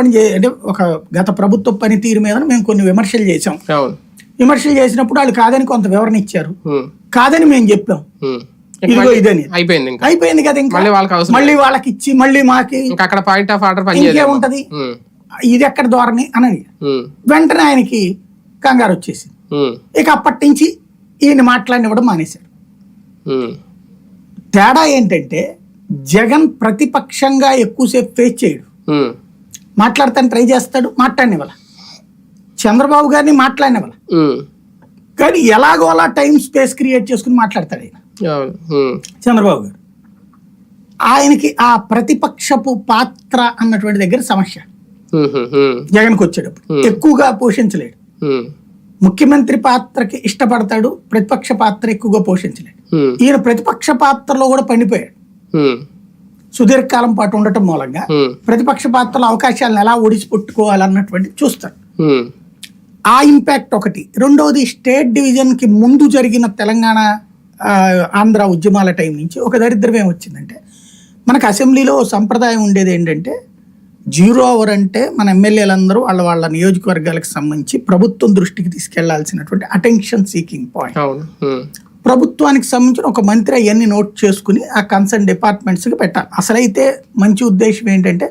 అంటే ఒక గత ప్రభుత్వ పనితీరు మీద మేము కొన్ని విమర్శలు చేసాం. విమర్శలు చేసినప్పుడు వాళ్ళు కాదని కొంత వివరణ ఇచ్చారు. కాదని మేము చెప్పాం, ఇదిగో ఇదని అయిపోయింది కదా. ఇంకా మళ్ళీ వాళ్ళకి ఇచ్చి మళ్ళీ మాకి అక్కడ పాయింట్ ఆఫ్ ఆర్డర్ ఇంకేముంటది, ఇది ఎక్కడ ధోరణి అని వెంటనే ఆయనకి కంగారు వచ్చేసింది. ఇక అప్పటి నుంచి ఈయన మాట్లాడినవ్వడం మానేశాడు. తేడా ఏంటంటే జగన్ ప్రతిపక్షంగా ఎక్కువసేపు ఫేస్ చేయడు, మాట్లాడతాను ట్రై చేస్తాడు, మాట్లాడినవాళ్ళ చంద్రబాబు గారిని మాట్లాడినవాళ్ళ కానీ ఎలాగో అలా టైం స్పేస్ క్రియేట్ చేసుకుని మాట్లాడతాడు ఆయన. చంద్రబాబు గారు ఆయనకి ఆ ప్రతిపక్షపు పాత్ర అన్నటువంటి దగ్గర సమస్య జగన్కి వచ్చేటప్పుడు ఎక్కువగా పోషించలేడు. ముఖ్యమంత్రి పాత్రకి ఇష్టపడతాడు, ప్రతిపక్ష పాత్ర ఎక్కువగా పోషించలేడు. ఈయన ప్రతిపక్ష పాత్రలో కూడా పండిపోయాడు. సుదీర్ఘకాలం పాటు ఉండటం మూలంగా ప్రతిపక్ష పాత్రలో అవకాశాలను ఎలా ఒడిసిపెట్టుకోవాలన్నటువంటి చూస్తాడు. ఆ ఇంపాక్ట్ ఒకటి. రెండవది, స్టేట్ డివిజన్ కి ముందు జరిగిన తెలంగాణ ఆంధ్ర ఉద్యమాల టైం నుంచి ఒక దరిద్రం ఏమొచ్చిందంటే, మనకు అసెంబ్లీలో సంప్రదాయం ఉండేది ఏంటంటే 0 అవర్ అంటే మన ఎమ్మెల్యేలందరూ వాళ్ళ నియోజకవర్గాలకు సంబంధించి ప్రభుత్వం దృష్టికి తీసుకెళ్లాల్సినటువంటి అటెన్షన్ సీకింగ్ పాయింట్. ప్రభుత్వానికి సంబంధించిన ఒక మంత్రి అవన్నీ నోట్ చేసుకుని ఆ కన్సర్న్ డిపార్ట్మెంట్స్కి పెట్టాలి. అసలైతే మంచి ఉద్దేశం ఏంటంటే